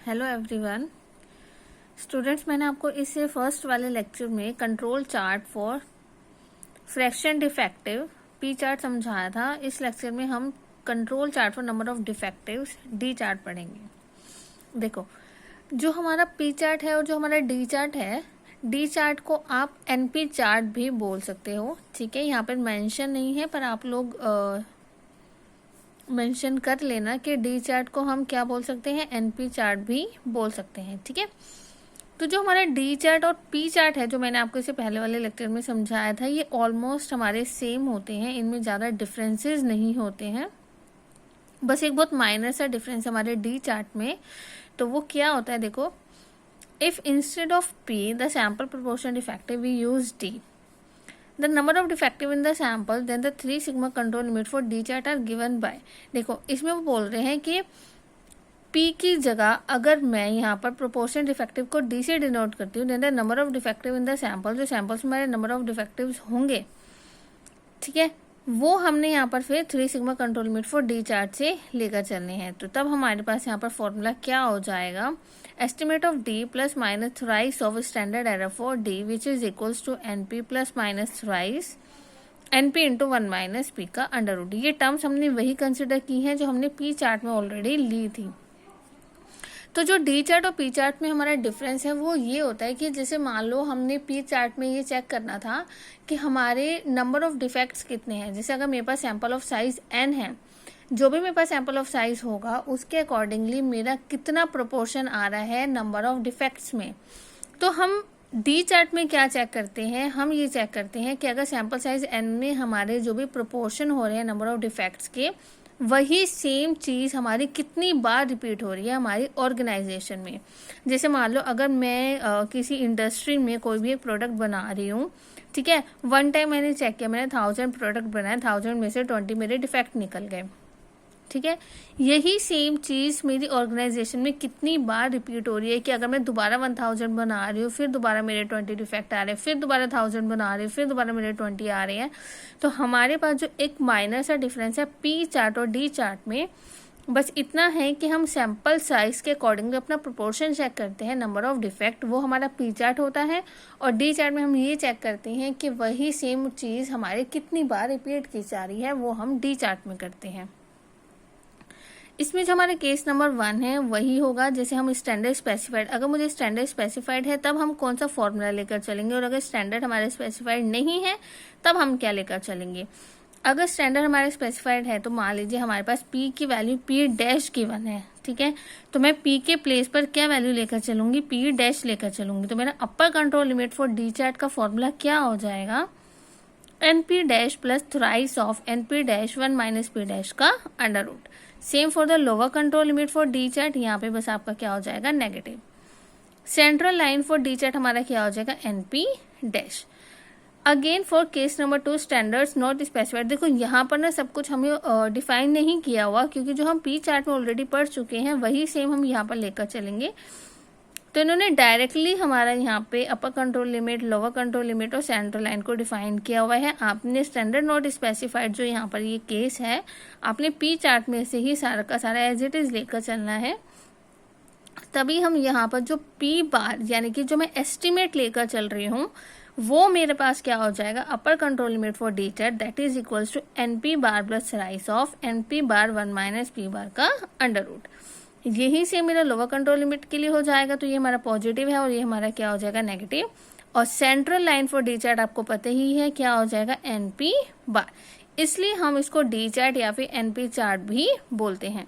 Hello everyone students, मैंने आपको इससे फर्स्ट वाले लेक्चर में control chart for fraction defective P chart समझाया था। इस लेक्चर में हम control chart for number of डिफेक्टिव्स D chart पढ़ेंगे। देखो, जो हमारा पी चार्ट है और जो हमारा डी चार्ट है, डी चार्ट को आप एनपी चार्ट भी बोल सकते हो। ठीक है, यहाँ पर मेंशन नहीं है, पर आप लोग मेंशन कर लेना कि डी चार्ट को हम क्या बोल सकते हैं, एनपी चार्ट भी बोल सकते हैं। ठीक है, तो जो हमारा डी चार्ट और पी चार्ट है, जो मैंने आपको इससे पहले वाले लेक्चर में समझाया था, ये ऑलमोस्ट हमारे सेम होते हैं। इनमें ज़्यादा डिफरेंसेस नहीं होते हैं, बस एक बहुत माइनर सा डिफरेंस हमारे डी चार्ट में। तो वो क्या होता है, देखो, if instead of p the sample proportion defective we use d, the number of defective in the sample, then the 3 sigma control limit for D chart are given by। देखो, इसमें वो बोल रहे हैं कि P की जगह अगर मैं यहाँ पर प्रोपोर्शन डिफेक्टिव को D से डिनोट करती हूँ, then the number of defective in the sample, जो सैम्पल्स में हमारे नंबर ऑफ डिफेक्टिव्स होंगे, ठीक है, वो हमने यहाँ पर फिर 3 sigma control limit for D chart से लेकर चलने हैं। तो तब हमारे पास यहाँ पर फॉर्मूला क्या हो जाएगा, estimate of d plus minus thrice of standard error for d which is equals to np plus minus thrice np into 1 minus p का अंडर रूट। ये टर्म्स हमने वही कंसिडर की हैं जो हमने पी चार्ट में ऑलरेडी ली थी। तो जो डी चार्ट और पी चार्ट में हमारा डिफरेंस है वो ये होता है कि जैसे मान लो हमने पी चार्ट में ये चेक करना था कि हमारे नंबर ऑफ डिफेक्ट्स कितने हैं। जैसे अगर मेरे पास सैंपल ऑफ साइज n है, जो भी मेरे पास सैंपल ऑफ साइज होगा उसके अकॉर्डिंगली मेरा कितना प्रोपोर्शन आ रहा है नंबर ऑफ डिफेक्ट्स में। तो हम डी चार्ट में क्या चेक करते हैं, हम ये चेक करते हैं कि अगर सैंपल साइज n में हमारे जो भी प्रोपोर्शन हो रहे हैं नंबर ऑफ डिफेक्ट्स के, वही सेम चीज़ हमारी कितनी बार रिपीट हो रही है हमारी ऑर्गेनाइजेशन में। जैसे मान लो अगर मैं किसी इंडस्ट्री में कोई भी एक प्रोडक्ट बना रही हूँ, ठीक है, वन टाइम मैंने चेक किया, मैंने 1000 प्रोडक्ट बनाए, 1000 में से 20 मेरे डिफेक्ट निकल गए। ठीक है, यही सेम चीज़ मेरी ऑर्गेनाइजेशन में कितनी बार रिपीट हो रही है कि अगर मैं दोबारा 1000 बना रही हूँ, फिर दोबारा मेरे 20 डिफेक्ट आ रहे हैं, फिर दोबारा 1000 बना रही हूँ, फिर दोबारा मेरे 20 आ रहे हैं। तो हमारे पास जो एक माइनर सा डिफरेंस है पी चार्ट और डी चार्ट में, बस इतना है कि हम सैंपल साइज के अकॉर्डिंग अपना प्रोपोर्शन चेक करते हैं नंबर ऑफ डिफेक्ट, वो हमारा पी चार्ट होता है। और डी चार्ट में हम ये चेक करते हैं कि वही सेम चीज़ हमारे कितनी बार रिपीट की जा रही है, वो हम डी चार्ट में करते हैं। इसमें जो हमारे केस नंबर 1 है वही होगा जैसे हम स्टैंडर्ड स्पेसिफाइड, अगर मुझे स्टैंडर्ड स्पेसिफाइड है तब हम कौन सा फॉर्मूला लेकर चलेंगे, और अगर स्टैंडर्ड हमारे स्पेसिफाइड नहीं है तब हम क्या लेकर चलेंगे। अगर स्टैंडर्ड हमारे स्पेसिफाइड है तो मान लीजिए हमारे पास पी की वैल्यू पी डैश गिवन है, ठीक है, तो मैं पी के प्लेस पर क्या वैल्यू लेकर चलूंगी, पी डैश लेकर चलूंगी। तो मेरा upper control limit for D chart का फॉर्मूला क्या हो जाएगा, NP dash plus thrice of NP dash 1 minus P dash का under root. Same for the lower control limit for D chart, यहाँ पे बस आपका क्या हो जाएगा, negative. Central line for D chart हमारा क्या हो जाएगा, NP dash. Again for case number 2 standards not specified, देखो यहाँ पर ना सब कुछ हमें डिफाइन नहीं किया हुआ, क्योंकि जो हम पी चार्ट में ऑलरेडी पढ़ चुके हैं वही सेम हम यहाँ पर लेकर चलेंगे। तो इन्होंने डायरेक्टली हमारा यहाँ पे अपर control limit, lower control limit और सेंट्रल लाइन को डिफाइन किया हुआ है। आपने स्टैंडर्ड नॉट स्पेसिफाइड जो यहाँ पर ये केस है, आपने पी चार्ट में से ही सारा का सारा एज इट इज लेकर चलना है। तभी हम यहाँ पर जो पी बार यानी कि जो मैं एस्टिमेट लेकर चल रही हूँ वो मेरे पास क्या हो जाएगा, upper control limit for D chart that is equals to np bar plus thrice of np bar 1 minus p bar का अंडर रूट। यही से मेरा लोअर कंट्रोल लिमिट के लिए हो जाएगा, तो ये हमारा पॉजिटिव है और ये हमारा क्या हो जाएगा, नेगेटिव। और central line for D chart आपको पता ही है क्या हो जाएगा, एनपी बार, इसलिए हम इसको डी चार्ट या फिर एनपी चार्ट भी बोलते हैं।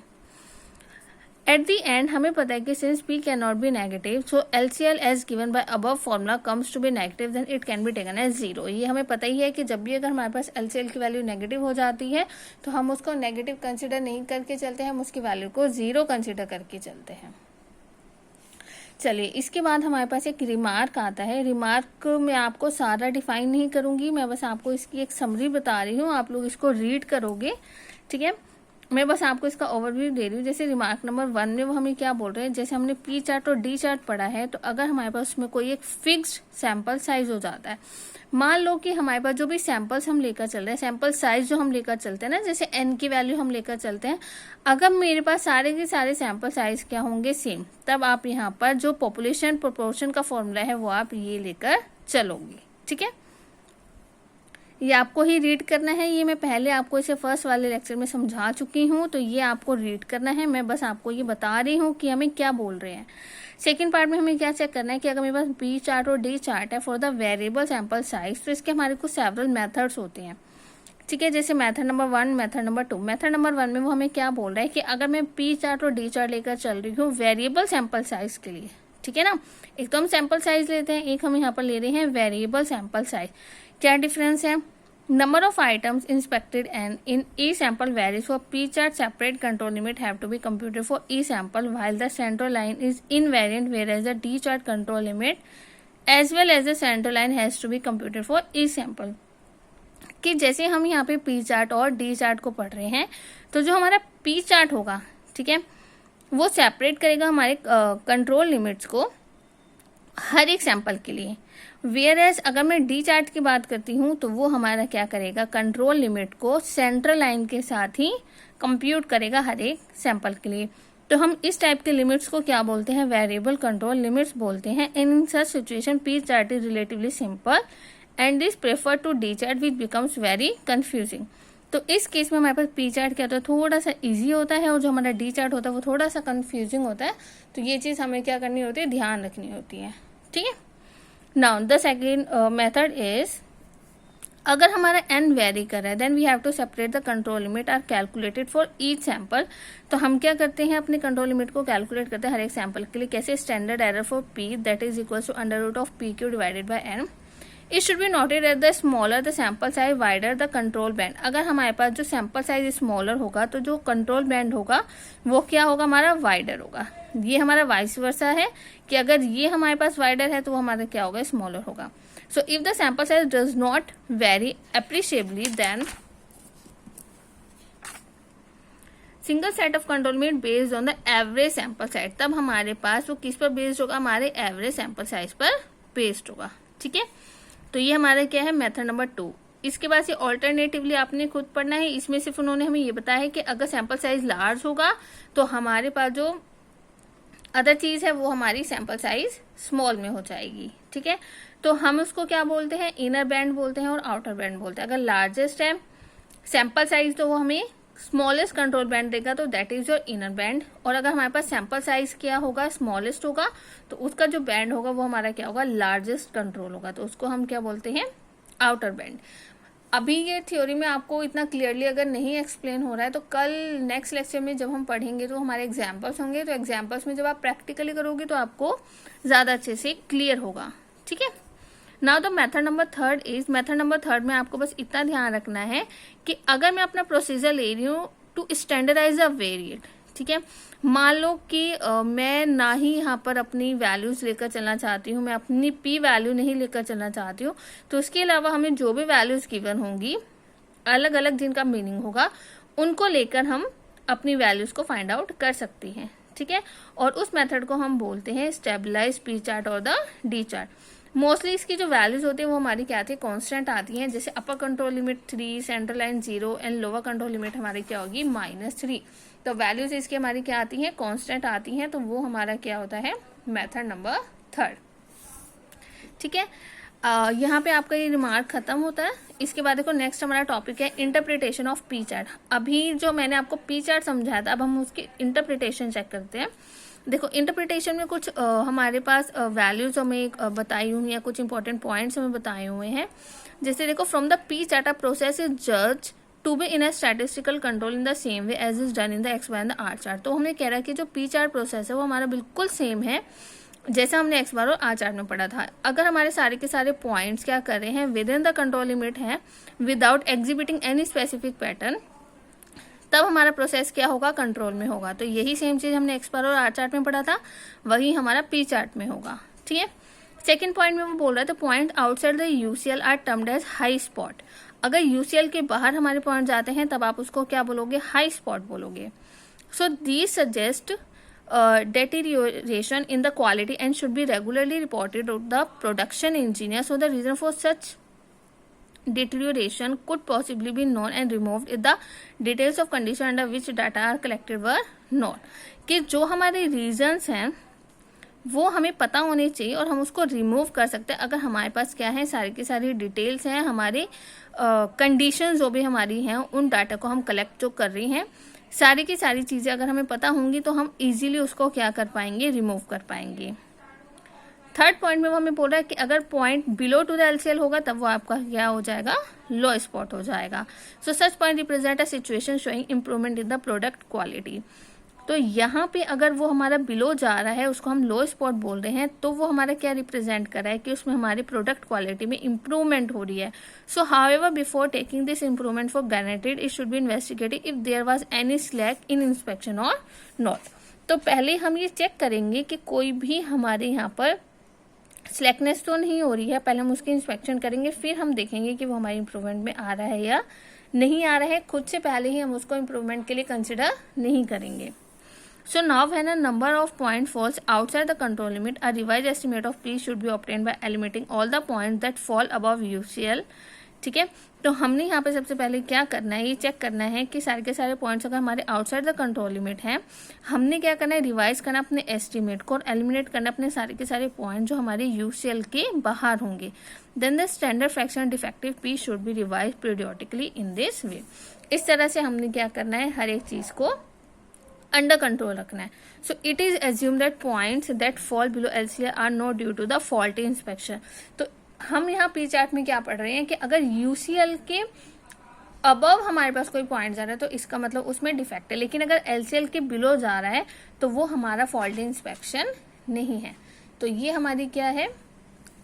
एट दी एंड हमें पता है कि since p can not be negative, so LCL as given by above formula comes to be negative, then it can be taken as 0। ये हमें पता ही है कि जब भी अगर हमारे पास एलसीएल की वैल्यू नेगेटिव हो जाती है तो हम उसको नेगेटिव कंसिडर नहीं करके चलते हैं, हम उसकी वैल्यू को 0 कंसिडर करके चलते हैं। चलिए, इसके बाद हमारे पास एक रिमार्क आता है। रिमार्क में आपको सारा डिफाइन नहीं करूंगी, मैं बस आपको इसकी एक समरी बता रही हूँ, आप लोग इसको रीड करोगे, ठीक है। मैं बस आपको इसका ओवरव्यू दे रही हूँ। जैसे रिमार्क नंबर 1 में वो हमें क्या बोल रहे हैं, जैसे हमने पी चार्ट और डी चार्ट पढ़ा है, तो अगर हमारे पास उसमें कोई एक फिक्स्ड सैंपल साइज हो जाता है, मान लो कि हमारे पास जो भी सैंपल्स हम लेकर चल रहे हैं, सैंपल साइज जो हम लेकर चलते हैं ना, जैसे n की वैल्यू हम लेकर चलते हैं, अगर मेरे पास सारे के सारे सैंपल साइज क्या होंगे, सेम, तब आप यहाँ पर जो पॉपुलेशन प्रोपोर्शन का फॉर्मूला है वो आप ये लेकर चलोगे। ठीक है, ये आपको ही रीड करना है। ये मैं पहले आपको इसे फर्स्ट वाले लेक्चर में समझा चुकी हूँ, तो ये आपको रीड करना है। मैं बस आपको ये बता रही हूँ कि हमें क्या बोल रहे हैं। सेकंड पार्ट में हमें क्या चेक करना है कि अगर मेरे पास पी चार्ट और डी चार्ट है for the variable sample size, तो इसके हमारे कुछ सेवरल मेथड्स होते हैं। ठीक है, जैसे method number 1, method number 2। Method number 1 में वो हमें क्या बोल रहा है कि अगर मैं पी चार्ट और डी चार्ट लेकर चल रही हूँ वेरिएबल सैंपल साइज के लिए, ठीक है ना, एक तो हम सैंपल साइज लेते हैं, एक हम यहाँ पर ले रहे हैं वेरिएबल सैंपल साइज। क्या डिफरेंस है? Number of items inspected and in each sample varies. For P chart, separate control limit have to be computed for each sample, while the central line is invariant, whereas the D chart control limit as well as the central line has to be computed for each sample. कि जैसे हम यहाँ पे P chart और D chart को पढ़ रहे हैं, तो जो हमारा P चार्ट होगा, ठीक है, वो सेपरेट करेगा हमारे कंट्रोल लिमिट्स को हर एक सैंपल के लिए। वेयर एज अगर मैं डी चार्ट की बात करती हूँ, तो वो हमारा क्या करेगा, कंट्रोल लिमिट को सेंट्रल लाइन के साथ ही कंप्यूट करेगा हर एक सैंपल के लिए। तो हम इस टाइप के लिमिट्स को क्या बोलते हैं, वेरिएबल कंट्रोल लिमिट्स बोलते हैं। In such situation P chart is relatively simple and is prefer to D chart which becomes very confusing. तो इस केस में हमारे पास पी चार्ट क्या होता है, थोड़ा सा इजी होता है, और जो हमारा डी चार्ट होता है वो थोड़ा सा कंफ्यूजिंग होता है। तो ये चीज़ हमें क्या करनी होती है, ध्यान रखनी होती है। ठीक है, now the second method is, अगर हमारा n वेरी कर रहा है, then we have to separate the control limit are calculated for each sample. तो हम क्या करते हैं, अपने कंट्रोल लिमिट को कैलकुलेट करते हैं हर एक सैंपल के लिए। कैसे? Standard error for p that is equal to under root of p q divided by n। It should be noted at the smaller the sample size wider the control band. अगर हमारे पास जो sample size smaller होगा, तो जो control band होगा वो क्या होगा, हमारा वाइडर होगा। ये हमारा वाइस वर्सा है कि अगर ये हमारे पास वाइडर है तो वो हमारा क्या होगा, स्मॉलर होगा। So if the sample size does not vary appreciably, then single set of control limit based on the average sample size. तब हमारे पास वो किस पर बेस्ड होगा, हमारे एवरेज सैंपल साइज पर बेस्ड होगा। ठीक है, तो ये हमारा क्या है, मेथड नंबर 2। इसके बाद से ऑल्टरनेटिवली आपने खुद पढ़ना है। इसमें सिर्फ उन्होंने हमें ये बताया है कि अगर सैंपल साइज लार्ज होगा तो हमारे पास जो अदर चीज है वो हमारी सैंपल साइज स्मॉल में हो जाएगी। ठीक है, तो हम उसको क्या बोलते हैं, इनर बैंड बोलते हैं और आउटर बैंड बोलते हैं। अगर लार्जेस्ट है सैंपल साइज तो वो हमें स्मॉलेस्ट कंट्रोल बैंड देगा, तो that is your inner band. और अगर हमारे पास सैंपल साइज क्या होगा, स्मॉलेस्ट होगा, तो उसका जो बैंड होगा वो हमारा क्या होगा, लार्जेस्ट कंट्रोल होगा, तो उसको हम क्या बोलते हैं, आउटर बैंड। अभी ये थ्योरी में आपको इतना क्लियरली अगर नहीं एक्सप्लेन हो रहा है, तो कल नेक्स्ट लेक्चर में जब हम पढ़ेंगे तो हमारे एग्जाम्पल्स होंगे, तो एग्जाम्पल्स में जब आप प्रैक्टिकली करोगे तो आपको ज्यादा अच्छे से क्लियर होगा। ठीक है, now the method number 3 is, method number 3 में आपको बस इतना ध्यान रखना है कि अगर मैं अपना प्रोसीजर ले रही हूँ टू स्टैंडर्डाइज अ वेरिएट, ठीक है, मान लो कि मैं ना ही यहाँ पर अपनी वैल्यूज लेकर चलना चाहती हूँ, मैं अपनी p वैल्यू नहीं लेकर चलना चाहती हूँ, तो उसके अलावा हमें जो भी वैल्यूज गिवन होंगी अलग अलग जिनका मीनिंग होगा, उनको लेकर हम अपनी वैल्यूज को फाइंड आउट कर सकते हैं। ठीक है, और उस मेथड को हम बोलते हैं स्टेबलाइज पी चार्ट और द डी चार्ट। मोस्टली इसकी जो वैल्यूज होती है वो हमारी क्या आती है, कांस्टेंट आती हैं। जैसे अपर control limit 3, central line 0 and lower control limit हमारी क्या होगी, -3। तो वैल्यूज इसकी हमारी क्या आती हैं, कांस्टेंट आती हैं, तो वो हमारा क्या होता है, मेथड नंबर 3। ठीक है, यहाँ पे आपका ये रिमार्क खत्म होता है। इसके बाद देखो नेक्स्ट हमारा टॉपिक है इंटरप्रिटेशन ऑफ पी चार्ट। अभी जो मैंने आपको पी चार्ट समझाया था, अब हम उसकी इंटरप्रिटेशन चेक करते हैं। देखो इंटरप्रिटेशन में कुछ हमारे पास वैल्यूज हमें बताई हुई हैं, कुछ इंपॉर्टेंट पॉइंट्स हमें बताए हुए हैं। जैसे देखो, from the P chart a process is जज to be in a statistical control in the same way as is done in the X bar and the R chart. तो हमने कह रहा है कि जो पी चार्ट प्रोसेस है वो हमारा बिल्कुल सेम है जैसा हमने एक्स बार और आर चार्ट में पढ़ा था। अगर हमारे सारे के सारे पॉइंट्स क्या कर रहे हैं, within the control limit है, without exhibiting any specific pattern, तब हमारा प्रोसेस क्या होगा, कंट्रोल में होगा। तो यही सेम चीज हमने एक्स बार और आर चार्ट में पढ़ा था, वही हमारा पी चार्ट में होगा। ठीक है, सेकेंड पॉइंट में वो बोल रहा था, point outside the UCL are termed as high spot. अगर यूसीएल के बाहर हमारे पॉइंट जाते हैं तब आप उसको क्या बोलोगे, हाई स्पॉट बोलोगे. So these suggest deterioration in the quality and should be regularly reported to the production engineer. So the reason for such deterioration could possibly be known and removed if the details of condition under which data are collected were known. कि जो हमारे reasons हैं वो हमें पता होने चाहिए और हम उसको रिमूव कर सकते हैं अगर हमारे पास क्या है, सारी की सारी डिटेल्स हैं, हमारे कंडीशन जो भी हमारी हैं उन डाटा को हम कलेक्ट जो कर रही हैं, सारी की सारी चीज़ें अगर हमें पता होंगी तो हम इजीली उसको क्या कर पाएंगे, रिमूव कर पाएंगे. थर्ड पॉइंट में वो हमें बोल रहा है कि अगर point below to the LCL होगा तब वो आपका क्या हो जाएगा, लो स्पॉट हो जाएगा. So such point represent a situation showing improvement in the product quality. तो यहाँ पे अगर वो हमारा बिलो जा रहा है उसको हम लो स्पॉट बोल रहे हैं, तो वो हमारा क्या रिप्रेजेंट कर रहा है कि उसमें हमारी प्रोडक्ट क्वालिटी में इंप्रूवमेंट हो रही है. So however before taking this improvement for granted it should be investigated if there was any slack in inspection or not. तो पहले हम ये चेक करेंगे कि कोई भी हमारे यहाँ पर स्लैकनेस तो नहीं हो रही है, पहले हम उसकी इंस्पेक्शन करेंगे, फिर हम देखेंगे कि वो हमारी इंप्रूवमेंट में आ रहा है या नहीं आ रहा है. खुद से पहले ही हम उसको इंप्रूवमेंट के लिए कंसिडर नहीं करेंगे. So now when a number of points falls outside the control limit, a revised estimate of P should be obtained by eliminating all the points that fall above UCL. ठीक है, तो हमने यहाँ पे सबसे पहले क्या करना है, ये चेक करना है कि सारे के सारे पॉइंट्स अगर हमारे आउटसाइड द कंट्रोल लिमिट हैं, हमने क्या करना है, रिवाइज करना अपने एस्टिमेट को और एलिमिनेट करना अपने सारे के सारे पॉइंट जो हमारे यूसीएल के बाहर होंगे. Then the standard fraction defective p should be revise periodically in this way. इस तरह से हमने क्या करना है, हर एक चीज को अंडर कंट्रोल रखना है. So it is assume that points that fall below LCL are not due to the faulty inspection. तो हम यहाँ पी चार्ट में क्या पढ़ रहे हैं कि अगर यूसीएल के अबव हमारे पास कोई पॉइंट जा रहा है तो इसका मतलब उसमें डिफेक्ट है, लेकिन अगर एलसीएल के बिलो जा रहा है तो वो हमारा फॉल्टी इंस्पेक्शन नहीं है. तो ये हमारी क्या है,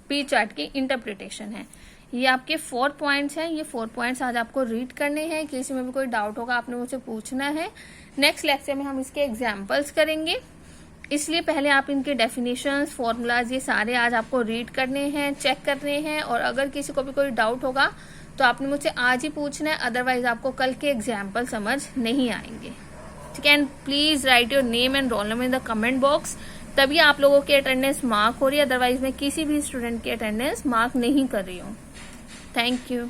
पी चार्ट की इंटरप्रिटेशन है. ये आपके 4 पॉइंट्स हैं, ये 4 पॉइंट्स आज आपको रीड करने हैं. किसी में भी कोई डाउट होगा आपने मुझसे पूछना है. नेक्स्ट लेक्चर में हम इसके एग्जाम्पल्स करेंगे, इसलिए पहले आप इनके डेफिनेशंस, फॉर्मूलाज ये सारे आज आपको रीड करने हैं, चेक करने हैं. और अगर किसी को भी कोई डाउट होगा तो आपने मुझसे आज ही पूछना है, अदरवाइज आपको कल के एग्जाम्पल समझ नहीं आएंगे. ठीक है, and please right your name and roll number in the comment box, तभी आप लोगों की अटेंडेंस मार्क हो रही है. अदरवाइज मैं किसी भी स्टूडेंट की अटेंडेंस मार्क नहीं कर रही हूँ. Thank you.